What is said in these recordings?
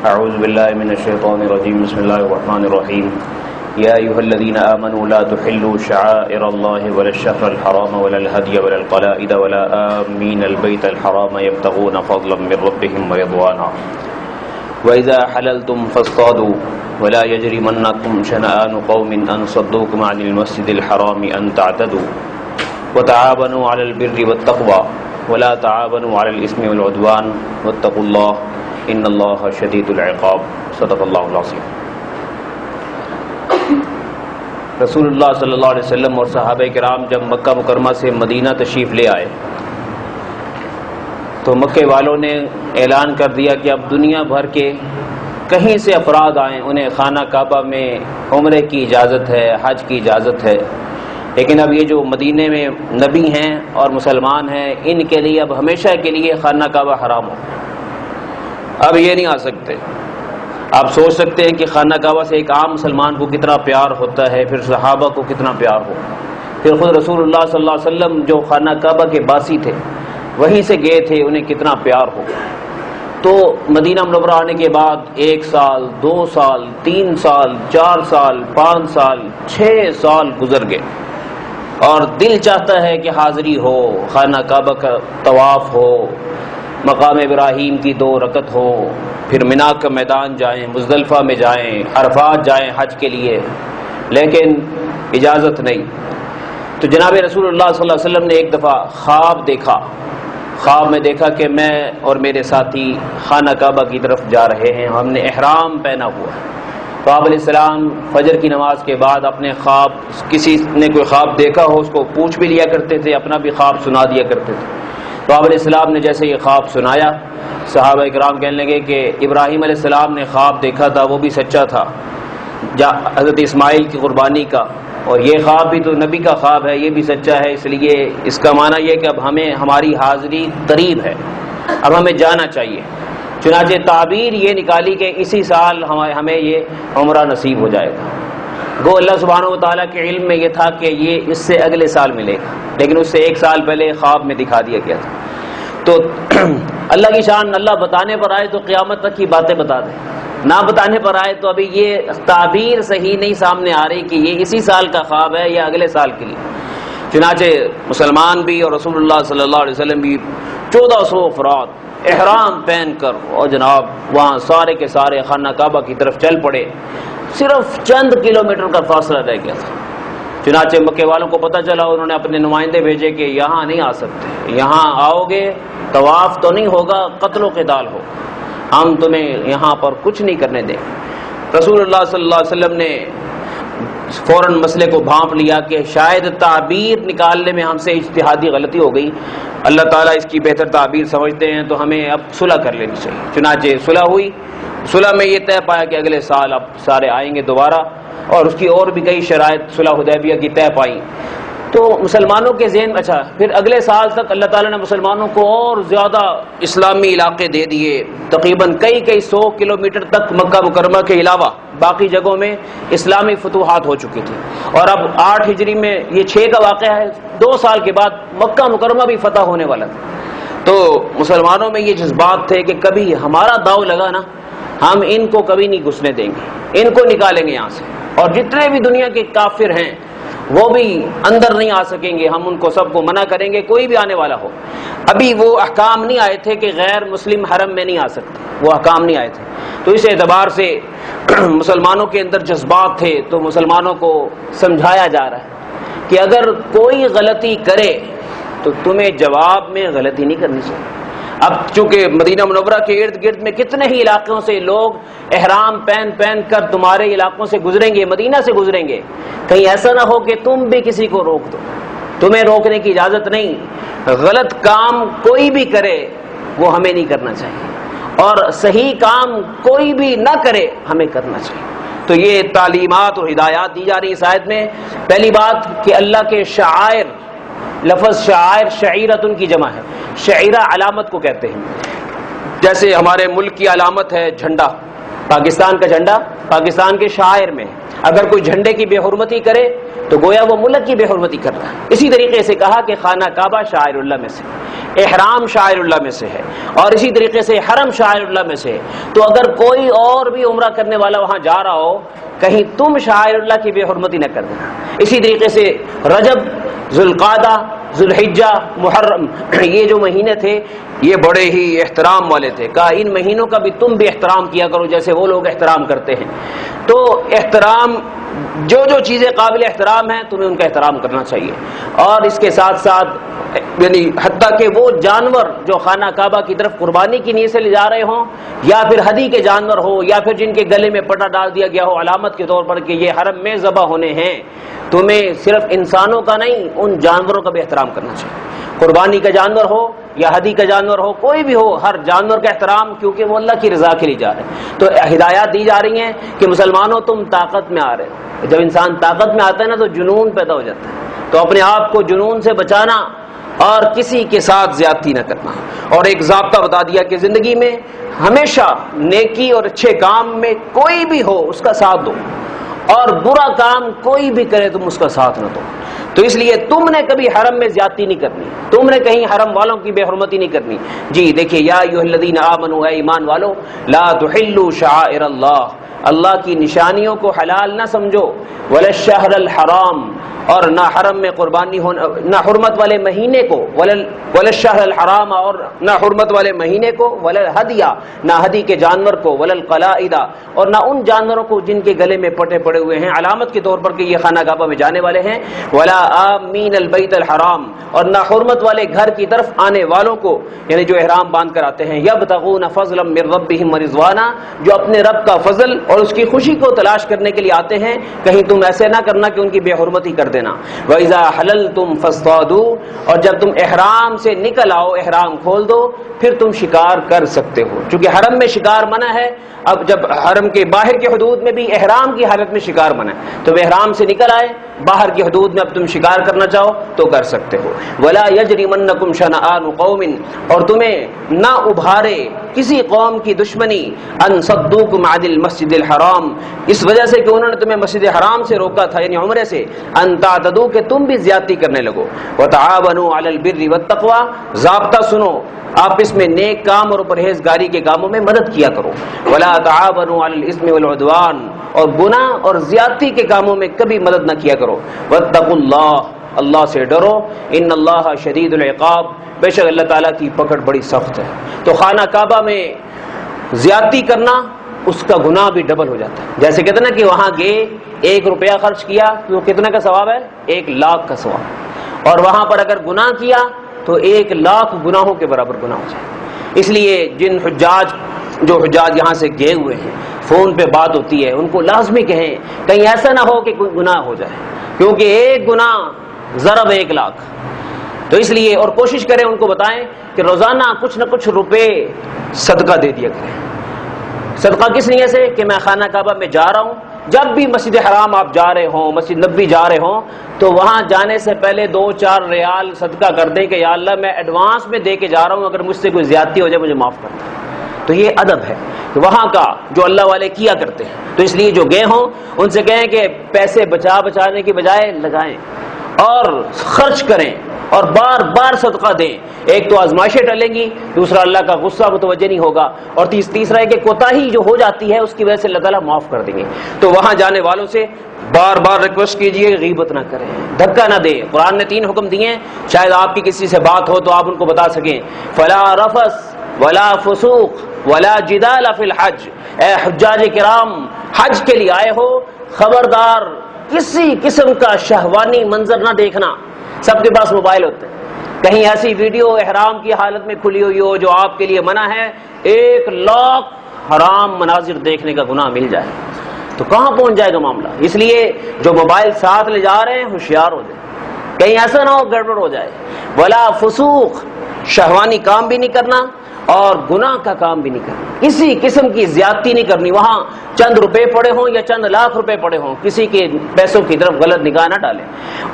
أعوذ بالله من الشيطان الرجيم بسم الله الرحمن الرحيم يا أيها الذين آمنوا لا تحلوا شعائر الله ولا الشهر الحرام ولا الهدي ولا القلائد ولا آمين البيت الحرام يبتغون فضلا من ربهم ورضوانا وإذا حللتم فاصطادوا ولا يجرمنكم شنآن قوم أن صدوكم عن المسجد الحرام أن تعتدوا وتعاونوا على البر والتقوى ولا تعاونوا على الإثم والعدوان واتقوا الله ان اللہ شدید العقاب صدق اللہ العظیم۔ رسول اللہ صلی اللہ علیہ وسلم اور صحابہ کرام جب مکہ مکرمہ سے مدینہ تشریف لے آئے تو مکے والوں نے اعلان کر دیا کہ اب دنیا بھر کے کہیں سے افراد آئیں انہیں خانہ کعبہ میں عمرے کی اجازت ہے، حج کی اجازت ہے، لیکن اب یہ جو مدینے میں نبی ہیں اور مسلمان ہیں ان کے لیے اب ہمیشہ کے لیے خانہ کعبہ حرام ہو، اب یہ نہیں آ سکتے۔ آپ سوچ سکتے ہیں کہ خانہ کعبہ سے ایک عام مسلمان کو کتنا پیار ہوتا ہے، پھر صحابہ کو کتنا پیار ہو، پھر خود رسول اللہ صلی اللہ علیہ وسلم جو خانہ کعبہ کے باسی تھے وہیں سے گئے تھے، انہیں کتنا پیار ہو۔ تو مدینہ منورہ آنے کے بعد 1 سال 2 سال 3 سال 4 سال 5 سال 6 سال گزر گئے اور دل چاہتا ہے کہ حاضری ہو، خانہ کعبہ کا طواف ہو، مقام ابراہیم کی 2 رکعت ہو، پھر منا کا میدان جائیں، مزدلفہ میں جائیں، عرفات جائیں حج کے لیے، لیکن اجازت نہیں۔ تو جناب رسول اللہ صلی اللہ علیہ وسلم نے ایک دفعہ خواب دیکھا، خواب میں دیکھا کہ میں اور میرے ساتھی خانہ کعبہ کی طرف جا رہے ہیں، ہم نے احرام پہنا ہوا ہے۔ تو آپ علیہ السلام فجر کی نماز کے بعد اپنے خواب، کسی نے کوئی خواب دیکھا ہو اس کو پوچھ بھی لیا کرتے تھے، اپنا بھی خواب سنا دیا کرتے تھے۔ تو آپ علیہ السلام نے جیسے یہ خواب سنایا، صحابہ کرام کہنے لگے کہ ابراہیم علیہ السلام نے خواب دیکھا تھا وہ بھی سچا تھا، حضرت اسماعیل کی قربانی کا، اور یہ خواب بھی تو نبی کا خواب ہے، یہ بھی سچا ہے، اس لیے اس کا معنی یہ کہ اب ہمیں ہماری حاضری قریب ہے، اب ہمیں جانا چاہیے۔ چنانچہ تعبیر یہ نکالی کہ اسی سال ہمیں یہ عمرہ نصیب ہو جائے گا۔ گو اللہ سبحانہ وتعالیٰ کے علم میں یہ تھا کہ یہ اس سے اگلے سال ملے گا، لیکن اس سے 1 سال پہلے خواب میں دکھا دیا گیا تھا۔ تو اللہ کی شان، اللہ بتانے پر آئے تو قیامت تک کی باتیں بتا دے، نہ بتانے پر آئے تو ابھی یہ تعبیر صحیح نہیں سامنے آ رہی کہ یہ اسی سال کا خواب ہے یا اگلے سال کے لیے۔ چنانچہ مسلمان بھی اور رسول اللہ صلی اللہ علیہ وسلم بھی 1400 افراد احرام پہن کر اور جناب وہاں سارے کے سارے خانہ کعبہ کی طرف چل پڑے، صرف چند کلومیٹر کا فاصلہ رہ گیا تھا۔ چنانچہ مکے والوں کو پتہ چلا، انہوں نے اپنے نمائندے بھیجے کہ یہاں نہیں آ سکتے، یہاں آؤ گے طواف تو نہیں ہوگا، قتل و قتال ہو، ہم تمہیں یہاں پر کچھ نہیں کرنے دیں۔ رسول اللہ صلی اللہ علیہ وسلم نے فوراً مسئلے کو بھانپ لیا کہ شاید تعبیر نکالنے میں ہم سے اجتہادی غلطی ہو گئی، اللہ تعالیٰ اس کی بہتر تعبیر سمجھتے ہیں تو ہمیں اب صلح کر لینی چاہیے۔ چنانچہ صلح ہوئی، صلح میں یہ طے پایا کہ اگلے سال اب سارے آئیں گے دوبارہ، اور اس کی اور بھی کئی شرائط صلح حدیبیہ کی طے پائیں۔ تو مسلمانوں کے ذہن میں پھر اگلے سال تک اللہ تعالیٰ نے مسلمانوں کو اور زیادہ اسلامی علاقے دے دیے، تقریباً کئی 100 کلومیٹر تک مکہ مکرمہ کے علاوہ باقی جگہوں میں اسلامی فتوحات ہو چکی تھی، اور اب 8 ہجری میں یہ 6 کا واقعہ ہے، 2 سال کے بعد مکہ مکرمہ بھی فتح ہونے والا تھا۔ تو مسلمانوں میں یہ جذبات تھے کہ کبھی ہمارا داؤ لگا نا، ہم ان کو کبھی نہیں گھسنے دیں گے، ان کو نکالیں گے یہاں سے، اور جتنے بھی دنیا کے کافر ہیں وہ بھی اندر نہیں آ سکیں گے، ہم ان کو سب کو منع کریں گے، کوئی بھی آنے والا ہو۔ ابھی وہ احکام نہیں آئے تھے کہ غیر مسلم حرم میں نہیں آ سکتے، وہ احکام نہیں آئے تھے۔ تو اس اعتبار سے مسلمانوں کے اندر جذبات تھے، تو مسلمانوں کو سمجھایا جا رہا ہے کہ اگر کوئی غلطی کرے تو تمہیں جواب میں غلطی نہیں کرنی چاہیے۔ اب چونکہ مدینہ منورہ کے ارد گرد میں کتنے ہی علاقوں سے لوگ احرام پہن کر تمہارے علاقوں سے گزریں گے، مدینہ سے گزریں گے، کہیں ایسا نہ ہو کہ تم بھی کسی کو روک دو، تمہیں روکنے کی اجازت نہیں۔ غلط کام کوئی بھی کرے وہ ہمیں نہیں کرنا چاہیے، اور صحیح کام کوئی بھی نہ کرے ہمیں کرنا چاہیے۔ تو یہ تعلیمات اور ہدایات دی جا رہی اس آیت میں۔ پہلی بات کہ اللہ کے شعائر، لفظ شعائر شعیرتن کی جمع ہے، شعیرہ علامت کو کہتے ہیں۔ جیسے ہمارے ملک کی علامت ہے جھنڈا، پاکستان کا جھنڈا پاکستان کے شعائر میں، اگر کوئی جھنڈے کی بے حرمتی کرے تو گویا وہ ملک کی بے حرمتی کر رہا ہے۔ اسی طریقے سے کہا کہ خانہ کعبہ شاعر اللہ میں سے، احرام شاعر اللہ میں سے ہے، اور اسی طریقے سے حرم شاعر اللہ میں سے ہے۔ تو اگر کوئی اور بھی عمرہ کرنے والا وہاں جا رہا ہو، کہیں تم شاعر اللہ کی بے حرمتی نہ کر دینا۔ اسی طریقے سے رجب، ذوالقعدہ، ذوالحجہ، محرم، یہ جو مہینے تھے یہ بڑے ہی احترام والے تھے۔ کہا ان مہینوں کا بھی تم بھی احترام کیا کرو جیسے وہ لوگ احترام کرتے ہیں۔ تو احترام، جو جو چیزیں قابل احترام ہیں تمہیں ان کا احترام کرنا چاہیے۔ اور اس کے ساتھ ساتھ یعنی حتیٰ کہ وہ جانور جو خانہ کعبہ کی طرف قربانی کی نیت سے لے جا رہے ہوں، یا پھر ہدی کے جانور ہو، یا پھر جن کے گلے میں پٹا ڈال دیا گیا ہو علامت کے طور پر کہ یہ حرم میں ذبح ہونے ہیں، تمہیں صرف انسانوں کا نہیں ان جانوروں کا بھی احترام کرنا چاہیے۔ قربانی کا جانور ہو یا ہدی کا جانور ہو، کوئی بھی ہو، ہر جانور کا احترام، کیونکہ وہ اللہ کی رضا کے لیے جا رہے ہیں۔ تو ہدایات دی جا رہی ہیں کہ مسلمانوں تم طاقت میں آ رہے ہو۔ جب انسان طاقت میں آتا ہے نا تو جنون پیدا ہو جاتا ہے، تو اپنے آپ کو جنون سے بچانا اور کسی کے ساتھ زیادتی نہ کرنا۔ اور ایک ضابطہ بتا دیا کہ زندگی میں ہمیشہ نیکی اور اچھے کام میں کوئی بھی ہو اس کا ساتھ دو، اور برا کام کوئی بھی کرے تم اس کا ساتھ نہ دو۔ تو اس لیے تم نے کبھی حرم میں زیادتی نہیں کرنی، تم نے کہیں حرم والوں کی بے حرمتی نہیں کرنی۔ جی دیکھیے، یا ایھا الذین آمنوا، اے ایمان والو، لا تحلوا شعائر اللہ، اللہ کی نشانیوں کو حلال نہ سمجھو، ولا الشہر الحرام، اور نہ حرم میں قربانی ہونا، نہ حرمت والے مہینے کو، ولا الشہر الحرام، اور نہ حرمت والے مہینے کو، ولا الہدیہ، نہ ہدی کے جانور کو، ولا القلائد، اور نہ ان جانوروں کو جن کے گلے میں پٹے پڑے ہوئے ہیں علامت کے طور پر کہ یہ خانہ کعبہ میں جانے والے ہیں، ولا آمین البیت الحرام، اور نہ حرمت والے گھر کی طرف آنے والوں کو، یعنی جو احرام باندھ کر آتے ہیں، یبتغون فضلا من ربہم ورضوانا، جو اپنے رب کا فضل اور اس کی خوشی کو تلاش کرنے کے لیے آتے ہیں، کہیں تم ایسے نہ کرنا کہ ان کی بے حرمتی کر دینا۔ وَإِذَا حَلَلْتُمْ فَاصْطَادُوا، اور جب تم احرام سے نکل آؤ، احرام کھول دو، پھر تم شکار کر سکتے ہو، چونکہ حرم میں شکار منع ہے۔ اب جب حرم کے باہر کی حدود میں بھی احرام کی حالت میں شکار منع ہے، تو احرام سے نکل آئے، باہر کی حدود میں اب تم شکار کرنا چاہو تو کر سکتے ہو۔ وَلَا يَجْرِمَنَّكُمْ شَنَآنُ قَوْمٍ، اور تمہیں نہ ابھارے کسی قوم کی دشمنی، أَن صَدُّوكُمْ عَنِ الْمَسْجِدِ الْحَرَامِ، اس وجہ سے کہ انہوں نے تمہیں مسجد حرام سے روکا تھا، یعنی عمرے سے، أَن تَعْتَدُوا، کہ تم بھی زیادتی کرنے لگو۔ وَتَعَاوَنُوا عَلَى الْبِرِّ وَالتَّقْوَىٰ، ضابطہ سنو، آپس میں نیک کام اور پرہیزگاری کے کاموں میں مدد کیا کرو۔ وَلَا تَعَاوَنُوا عَلَى الْإِثْمِ وَالْعُدْوَانِ، اور گناہ اور زیادتی کے کاموں میں کبھی مدد نہ کیا کرو۔ وَاتَّقُوا اللَّهَ، اللہ سے ڈرو، ان اللہ شدید العقاب، بے شک اللہ تعالیٰ کی پکڑ بڑی سخت ہے۔ تو خانہ کعبہ میں زیادتی کرنا اس کا گناہ بھی ڈبل ہو جاتا ہے۔ جیسے کہتے ہیں نا کہ وہاں گئے 1 روپیہ خرچ کیا تو کتنے کا ثواب ہے؟ 1 لاکھ کا ثواب، اور وہاں پر اگر گناہ کیا تو 1 لاکھ گناہوں کے برابر گناہ ہو جائے۔ اس لیے جو حجاج یہاں سے گئے ہوئے ہیں، فون پہ بات ہوتی ہے، ان کو لازمی کہیں کہیں ایسا نہ ہو کہ کوئی گناہ ہو جائے، کیونکہ 1 گناہ ضرب 1 لاکھ۔ تو اس لیے اور کوشش کریں، ان کو بتائیں کہ روزانہ کچھ نہ کچھ روپے صدقہ دے دیا کریں۔ صدقہ کس نیت سے؟ کہ میں خانہ کعبہ میں جا رہا ہوں، جب بھی مسجد حرام آپ جا رہے ہوں، مسجد نبوی جا رہے ہوں، تو وہاں جانے سے پہلے 2-4 ریال صدقہ کر دیں کہ یا اللہ میں ایڈوانس میں دے کے جا رہا ہوں، اگر مجھ سے کوئی زیادتی ہو جائے مجھے معاف کر دیں۔ تو یہ ادب ہے کہ وہاں کا جو اللہ والے کیا کرتے ہیں۔ تو اس لیے جو گئے ہوں ان سے کہیں کہ پیسے بچانے کی بجائے لگائیں اور خرچ کریں اور بار بار صدقہ دیں۔ ایک تو آزمائشیں ٹلیں گی، دوسرا اللہ کا غصہ متوجہ نہیں ہوگا، اور تیسرا ہے کہ کوتاہی جو ہو جاتی ہے اس کی وجہ سے اللہ تعالیٰ معاف کر دیں گے۔ تو وہاں جانے والوں سے بار بار ریکویسٹ کیجئے، غیبت نہ کریں، دھکا نہ دیں۔ قرآن نے 3 حکم دیے ہیں، شاید آپ کی کسی سے بات ہو تو آپ ان کو بتا سکیں۔ فلا رفث ولا فسوق ولا جدال فی الحج، اے حجاج کرام، حج کے لیے آئے ہو، خبردار کسی قسم کا شہوانی منظر نہ دیکھنا۔ سب کے پاس موبائل ہوتے ہیں، کہیں ایسی ویڈیو احرام کی حالت میں کھلی ہوئی ہو جو آپ کے لیے منع ہے، 1 لاکھ حرام مناظر دیکھنے کا گناہ مل جائے تو کہاں پہنچ جائے گا معاملہ۔ اس لیے جو موبائل ساتھ لے جا رہے ہیں ہوشیار ہو جائے، کہیں ایسا نہ ہو گڑبڑ ہو جائے۔ ولا فسوق، شہوانی کام بھی نہیں کرنا اور گناہ کا کام بھی نہیں کرنا، کسی قسم کی زیادتی نہیں کرنی۔ وہاں چند روپے پڑے ہوں یا چند لاکھ روپے پڑے ہوں، کسی کے پیسوں کی طرف غلط نگاہ نہ ڈالیں۔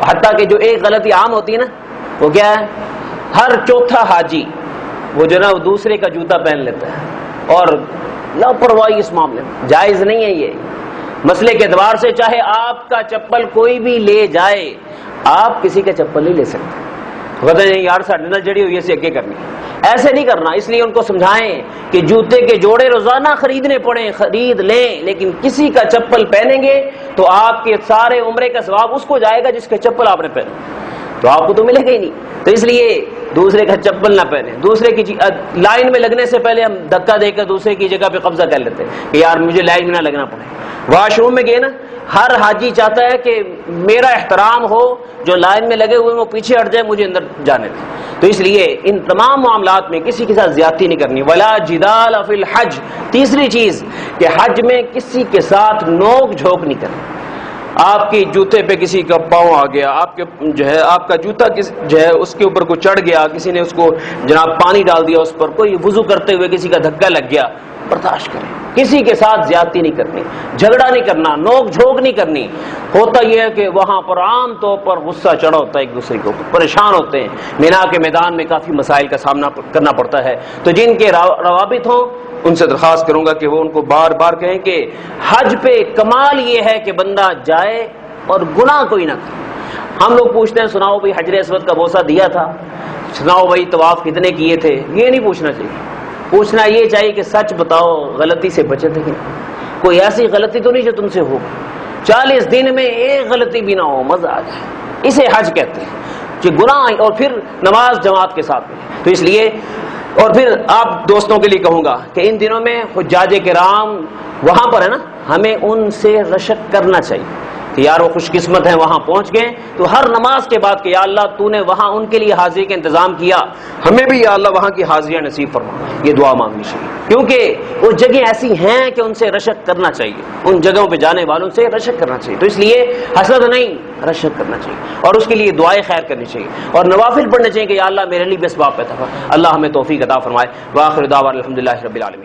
حتیٰ کہ جو ایک غلطی عام ہوتی ہے نا، وہ کیا ہے؟ ہر چوتھا حاجی وہ جو نا وہ دوسرے کا جوتا پہن لیتا ہے، اور لاپرواہی اس معاملے میں جائز نہیں ہے یہ۔ مسئلے کے اعتبار سے چاہے آپ کا چپل کوئی بھی لے جائے، آپ کسی کا چپل نہیں لے سکتے۔ پتہ نہیں یار ساڈے نال جڑی ہوئی ہے اگے کرنی، ایسے نہیں کرنا۔ اس لیے ان کو سمجھائیں کہ جوتے کے جوڑے روزانہ خریدنے پڑیں، خرید لیں، لیکن کسی کا چپل پہنیں گے تو آپ کے سارے عمرے کا ثواب اس کو جائے گا جس کے چپل آپ نے پہنے، تو آپ کو تو ملے گا ہی نہیں۔ تو اس لیے دوسرے کا چپل نہ پہنے، دوسرے کی لائن میں لگنے سے پہلے ہم دھکا دے کر دوسرے کی جگہ پہ قبضہ کر لیتے ہیں کہ یار مجھے لائن میں نہ لگنا پڑے۔ واش روم میں گئے نا، ہر حاجی چاہتا ہے کہ میرا احترام ہو، جو لائن میں لگے ہوئے وہ پیچھے ہٹ جائے، مجھے اندر جانے دیں۔ تو اس لیے ان تمام معاملات میں کسی کے ساتھ زیادتی نہیں کرنی۔ ولا جدال فی الحج، تیسری چیز کہ حج میں کسی کے ساتھ نوک جھوک نہیں کرنی۔ آپ کی جوتے پہ کسی کا پاؤں آ گیا، آپ کے جو ہے آپ کا جوتا جو ہے اس کے اوپر کوئی چڑھ گیا، کسی نے اس کو جناب پانی ڈال دیا اس پر، کوئی وضو کرتے ہوئے کسی کا دھکا لگ گیا، برداشت کریں۔ کسی کے ساتھ زیادتی نہیں کرنی، جھگڑا نہیں کرنا، نوک جھوک نہیں کرنی۔ ہوتا یہ ہے کہ وہاں پر عام طور پر غصہ چڑھا ہوتا ہے، ایک دوسرے کے اوپر پریشان ہوتے ہیں۔ مینا کے میدان میں کافی مسائل کا سامنا کرنا پڑتا ہے۔ تو جن کے روابط ہوں ان سے درخواست کروں گا کہ وہ ان کو بار بار کہیں کہ حج پہ کمال یہ ہے کہ بندہ جائے اور گناہ کوئی نہ کرے۔ ہم لوگ پوچھتے ہیں سناؤ بھائی حجر اسود کا بوسہ دیا تھا، سناؤ بھائی طواف کتنے کیے تھے، یہ نہیں پوچھنا چاہیے۔ پوچھنا یہ چاہیے کہ سچ بتاؤ غلطی سے بچے تھے کہ کوئی ایسی غلطی تو نہیں جو تم سے ہو، 40 دن میں ایک غلطی بھی نہ ہو، مزہ آ جائے، اسے حج کہتے ہیں کہ گناہ۔ اور پھر نماز جماعت کے ساتھ میں، تو اس لیے اور پھر آپ دوستوں کے لیے کہوں گا کہ ان دنوں میں حجاج کرام وہاں پر ہے نا، ہمیں ان سے رشک کرنا چاہیے کہ یار وہ خوش قسمت ہیں وہاں پہنچ گئے، تو ہر نماز کے بعد کہ یا اللہ تو نے وہاں ان کے لیے حاضری کا انتظام کیا، ہمیں بھی یا اللہ وہاں کی حاضریاں نصیب فرما، یہ دعا مانگنی چاہیے، کیونکہ وہ جگہیں ایسی ہیں کہ ان سے رشک کرنا چاہیے، ان جگہوں پہ جانے والوں سے رشک کرنا چاہیے۔ تو اس لیے حسد نہیں، رشک کرنا چاہیے، اور اس کے لیے دعائیں خیر کرنی چاہیے، اور نوافل پڑھنے چاہیے کہ یا اللہ میرے لیے بھی اسباب پیدا کر۔ اللہ ہمیں توفیق عطا فرمائے۔ وآخر دعوانا الحمدللہ رب العالمین۔